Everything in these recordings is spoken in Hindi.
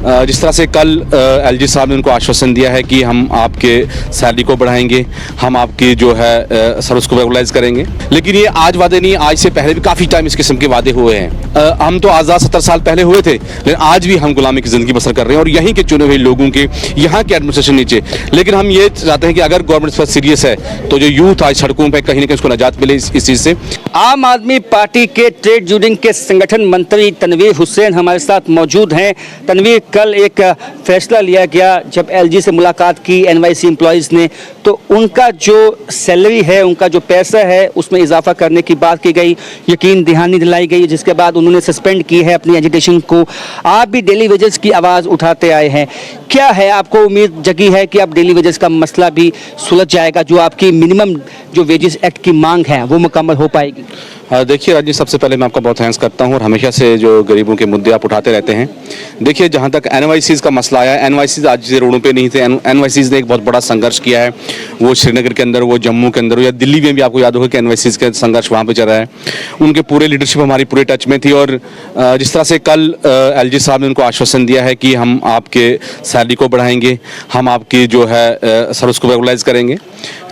जिस तरह से कल एलजी साहब ने उनको आश्वासन दिया है कि हम आपके सैलरी को बढ़ाएंगे, हम आपकी जो है सर्विस को रेगुलाइज करेंगे, लेकिन ये आज वादे नहीं, आज से पहले भी काफ़ी टाइम इस किस्म के वादे हुए हैं। हम तो आज़ाद 70 साल पहले हुए थे, लेकिन आज भी हम गुलामी की ज़िंदगी बसर कर रहे हैं और यहीं के चुने हुए लोगों के, यहाँ के एडमिनिस्ट्रेशन नीचे। लेकिन हम ये चाहते हैं कि अगर गवर्नमेंट इस पर सीरियस है तो जो यूथ आज सड़कों पर कहीं ना कहीं उसको निजात मिले इस चीज़ से। आम आदमी पार्टी के ट्रेड यूनियन के संगठन मंत्री तनवीर हुसैन हमारे साथ मौजूद हैं। तनवीर, कल एक फैसला लिया गया जब एलजी से मुलाकात की एनवाईसी एम्प्लॉयज़ ने, तो उनका जो सैलरी है, उनका जो पैसा है, उसमें इजाफा करने की बात की गई, यकीन दहानी दिलाई गई, जिसके बाद उन्होंने सस्पेंड की है अपनी एजुटेशन को। आप भी डेली वेजेस की आवाज़ उठाते आए हैं, क्या है आपको उम्मीद जगी है कि अब डेली वेजेस का मसला भी सुलझ जाएगा, जो आपकी मिनिमम जो वेजेस एक्ट की मांग है वो मुकम्मल हो पाएगी? देखिए राजी, सबसे पहले मैं आपका बहुत थैंक्स करता हूं और हमेशा से जो गरीबों के मुद्दे आप उठाते रहते हैं। देखिए, जहां तक एनवाईसीज़ का मसला आया, एनवाईसीज़ आज से रोडों पे नहीं थे। एनवाईसीज़ ने एक बहुत बड़ा संघर्ष किया है, वो श्रीनगर के अंदर, वो जम्मू के अंदर, या दिल्ली में भी आपको याद होगा कि एनवाईसीज़ का संघर्ष वहाँ पर चल रहा है। उनके पूरे लीडरशिप हमारी पूरे टच में थी और जिस तरह से कल एलजी साहब ने उनको आश्वासन दिया है कि हम आपके सैलरी को बढ़ाएंगे, हम आपकी जो है सर्विस को रेगुलाइज करेंगे।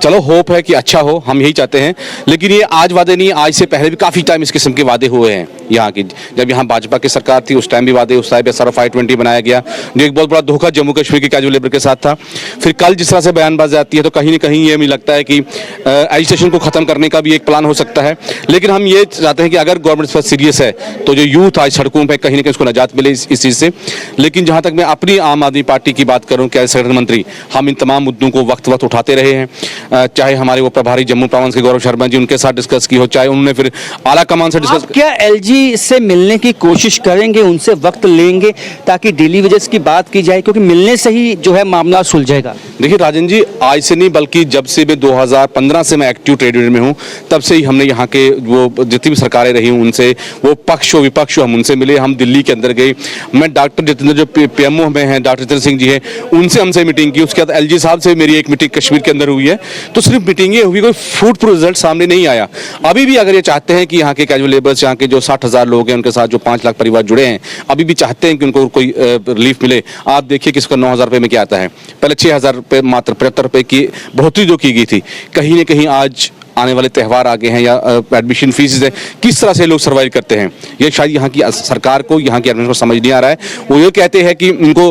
चलो, होप है कि अच्छा हो, हम यही चाहते हैं। लेकिन ये आज वादे नहीं, आज से पहले भी काफ़ी टाइम इस किस्म के वादे हुए हैं यहाँ की। जब यहाँ भाजपा की सरकार थी उस टाइम भी वादे, उस टाइम पे SRF I-20 बनाया गया, जो एक बहुत बड़ा धोखा जम्मू कश्मीर के कैजुअल लेबर के साथ था। फिर कल जिस तरह से बयानबाजी आती है तो कहीं ना कहीं ये मुझे लगता है कि एजुटेशन को ख़त्म करने का भी एक प्लान हो सकता है। लेकिन हम ये चाहते हैं कि अगर गवर्नमेंट इस पर सीरियस है तो जो यूथ आज सड़कों पर कहीं ना कहीं उसको निजात मिले इस चीज़ से। लेकिन जहाँ तक मैं अपनी आम आदमी पार्टी की बात करूँ, क्या संगठन मंत्री, हम इन तमाम मुद्दों को वक्त वक्त उठाते रहे हैं। चाहे हमारे वो प्रभारी जम्मू प्रांत के गौरव शर्मा जी, उनके साथ डिस्कस की हो, चाहे उन्होंने फिर आला कमान से डिस्कस। क्या एलजी से मिलने की कोशिश करेंगे, उनसे वक्त लेंगे ताकि डेली वेजेस की बात की जाए, क्योंकि मिलने से ही जो है मामला सुलझेगा? देखिए राजन जी, आज से नहीं बल्कि जब से मैं 2015 से मैं एक्टिव ट्रेड यूनियन में हूँ, तब से ही हमने यहाँ के वो जितनी भी सरकारें रही हूँ उनसे, वो पक्ष हो विपक्ष हो, हम उनसे मिले। हम दिल्ली के अंदर गए, मैं डॉक्टर जितेंद्र जो PMO में हैं, डॉक्टर जितेंद्र सिंह जी हैं, उनसे हमसे मीटिंग की। उसके बाद एलजी साहब से मेरी एक मीटिंग कश्मीर के अंदर हुई है। तो सिर्फ मीटिंगें हुई, कोई फ्रूट प्रूफ रिजल्ट सामने नहीं आया। अभी भी अगर ये चाहते हैं कि यहाँ के कैजुअल लेबर्स, यहाँ के जो 60,000 लोग हैं, उनके साथ जो 5 लाख परिवार जुड़े हैं, अभी भी चाहते हैं कि उनको कोई रिलीफ मिले। आप देखिए कि इसका 9,000 रुपये में क्या आता है। पहले 6,000 रुपये, मात्र 75 रुपये की बढ़ोतरी जो की गई थी। कहीं ना कहीं आज आने वाले त्यौहार आगे हैं या एडमिशन फीस है, किस तरह से लोग सर्वाइव करते हैं, ये शायद यहाँ की सरकार को, यहाँ की एडमिशन को समझ नहीं आ रहा है। वो ये कहते हैं कि इनको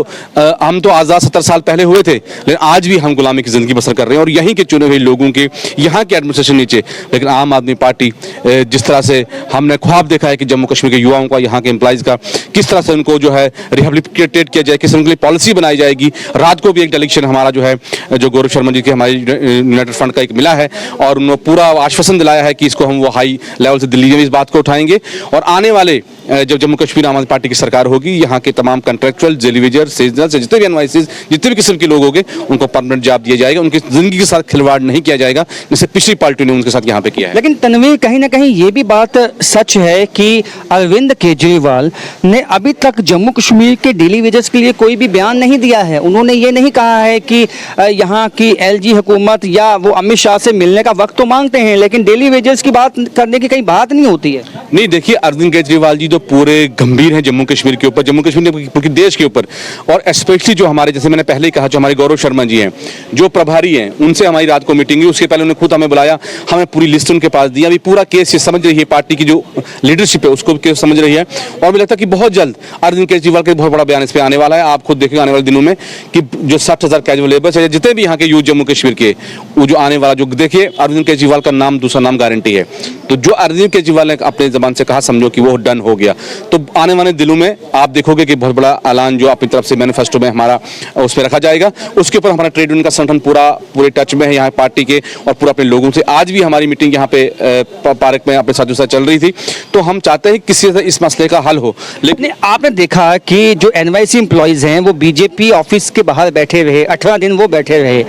हम तो आज़ाद 70 साल पहले हुए थे, लेकिन आज भी हम गुलामी की ज़िंदगी बसर कर रहे हैं और यहीं के चुने हुए लोगों के, यहाँ के एडमिनिस्ट्रेशन नीचे। लेकिन आम आदमी पार्टी, जिस तरह से हमने ख्वाब देखा है कि जम्मू कश्मीर के युवाओं का, यहाँ के एम्प्लॉयज़ का, किस तरह से उनको जो है रिहेबिलिटेट किया जाए, किस तरह की पॉलिसी बनाई जाएगी। रात को भी एक डेलीगेशन हमारा जो है, जो गौरव शर्मा जी के हमारे यूनाइटेड फ्रंट का एक मिला है और उन्होंने पूरा आश्वासन दिलाया है कि इसको हम वो हाई लेवल से दिल्ली में इस बात को उठाएंगे। और आने वाले जब जम्मू कश्मीर आम आदमी पार्टी की सरकार होगी, यहाँ के तमाम कॉन्ट्रैक्चुअल, जेलीवेजर, सीजनल से जितने भी एनवाईसीज, जितने भी किस्म के लोग होंगे, उनको परमानेंट जॉब दिया जाएगा। उनकी जिंदगी के साथ खिलवाड़ नहीं किया जाएगा जैसे पिछली पार्टी ने उनके साथ यहाँ पे किया है। लेकिन तनवीर, कहीं ना कहीं ये भी बात सच है कि अरविंद केजरीवाल ने अभी तक जम्मू कश्मीर के डेली वेजेस के लिए कोई भी बयान नहीं दिया है। उन्होंने ये नहीं कहा है कि यहाँ की एलजी हुकूमत या वो अमित शाह से मिलने का वक्त तो मांगते हैं, लेकिन डेली वेजेस की बात करने की कहीं बात नहीं होती है। नहीं, देखिए, अरविंद केजरीवाल जी तो पूरे गंभीर हैं जम्मू कश्मीर के ऊपर, जम्मू कश्मीर पूरे देश के ऊपर। और स्पेशली जो हमारे, जैसे मैंने पहले ही कहा, जो हमारे गौरव शर्मा जी हैं, जो प्रभारी हैं, उनसे हमारी रात को मीटिंग हुई। उसके पहले उन्होंने खुद हमें बुलाया, हमें पूरी लिस्ट उनके पास दी। अभी पूरा केस ये समझ रही है, पार्टी की जो लीडरशिप है उसको केस समझ रही है। और मुझे लगता है कि बहुत जल्द अरविंद केजरीवाल का बहुत बड़ा बयान इस पर आने वाला है। आप खुद देखेंगे आने वाले दिनों में कि जो 60,000 कैजुअल लेबर्स है, जितने भी यहाँ के यूथ जम्मू कश्मीर के, वो जो आने वाला, जो देखिए अरविंद केजरीवाल का नाम, दूसरा नाम गारंटी है। तो जो अरविंद केजरीवाल ने अपने जबान से कहा, समझो कि वो डन हो गया। तो आने वाले दिनों में आप देखोगे कि बहुत बड़ा ऐलान जो अपनी तरफ से मैनिफेस्टो में हमारा उस पर रखा जाएगा। उसके ऊपर हमारा ट्रेड यूनियन का संगठन पूरे टच में है यहाँ पार्टी के और पूरा अपने लोगों से। आज भी हमारी मीटिंग यहाँ पे पार्क में अपने साथियों से चल रही थी। तो हम चाहते हैं किसी तरह इस मसले का हल हो। लेकिन आपने देखा कि जो एनवाईसी एम्प्लॉयज़ हैं वो बीजेपी ऑफिस के बाहर बैठे रहे, 18 दिन वो बैठे रहे।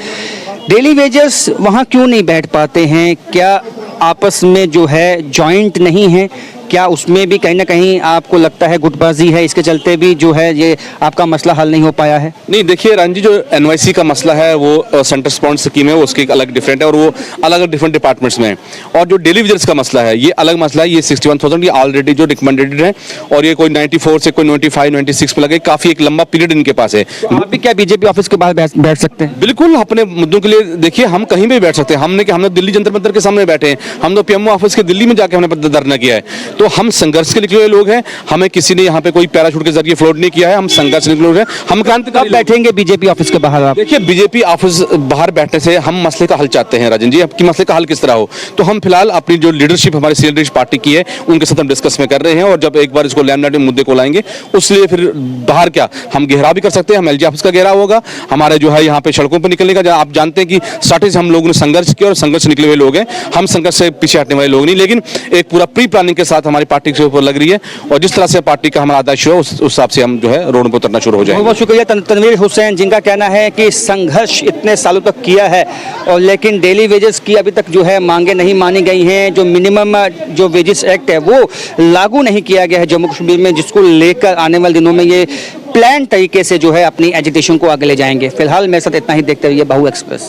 डेली वेजेस वहाँ क्यों नहीं बैठ पाते हैं? क्या आपस में जो है जॉइंट नहीं है? क्या उसमें भी कहीं ना कहीं आपको लगता है गुटबाजी है, इसके चलते भी जो है ये आपका मसला हल नहीं हो पाया है? नहीं, देखिए रणजी, जो एनवाईसी का मसला है वो सेंटर स्पॉन्सर स्कीम है, वो उसकी एक अलग डिफरेंट है और वो अलग अलग डिफरेंट डिपार्टमेंट्स में है। और जो डेली विजिटर्स का मसला है ये अलग मसला है। ये 61,000 ये ऑलरेडी जो रिकमेंडेड है और ये कोई 94 से कोई 95 96 पे लगे, काफी एक लंबा पीरियड इनके पास है। तो आप भी क्या बीजेपी ऑफिस के बाहर बैठ सकते हैं? बिल्कुल, अपने मुद्दों के लिए देखिए हम कहीं भी बैठ सकते हैं। हमने दिल्ली जंतर मंतर के सामने बैठे हैं, हम तो पीएमओ ऑफिस के दिल्ली में जाके हमने धरना किया है। तो हम संघर्ष के निकले हुए लोग हैं, हमें किसी ने यहाँ पे कोई पैराशूट के जरिए फ्लोट नहीं किया है। हम संघर्ष के निकले हुए हैं, हम क्रांतिकारी कब बैठेंगे बीजेपी ऑफिस के बाहर आप? देखिए, बीजेपी ऑफिस बाहर बैठने से हम मसले का हल चाहते हैं राजन जी। आपकी मसले का हल किस तरह हो, तो हम फिलहाल अपनी जो लीडरशिप हमारी सीनियर लीडरशिप पार्टी की है उनके साथ हम डिस्कस में कर रहे हैं। और जब एक बार इसको लैंडलाइट में मुद्दे को लाएंगे उसलिए फिर बाहर क्या हम घेराव भी कर सकते हैं। हम एलजी ऑफिस का घेराव होगा, हमारे जो है यहाँ पे सड़कों पर निकलने का। आप जानते हैं कि स्टार्टिंग से हम लोगों ने संघर्ष किया और संघर्ष से निकले हुए लोग हैं, हम संघर्ष से पीछे हटने वाले लोग नहीं। लेकिन एक पूरा प्री प्लानिंग के साथ हमारी पार्टी के ऊपर लग रही है और जिस तरह से पार्टी का हमारा आदेश हुआ उस हिसाब से हम जो है रोड पर उतरना शुरू हो जाएंगे। बहुत शुक्रिया तनवीर हुसैन, जिनका कहना है कि संघर्ष इतने सालों तक किया है और लेकिन डेली वेजेस की अभी तक जो है मांगे नहीं मानी गई हैं। जो मिनिमम जो वेजेस एक्ट है वो लागू नहीं किया गया है जम्मू कश्मीर में, जिसको लेकर आने वाले दिनों में ये प्लान तरीके से जो है अपनी एजिटेशन को आगे ले जाएंगे। फिलहाल मेरे साथ इतना ही, देखते रहिए बहु एक्सप्रेस।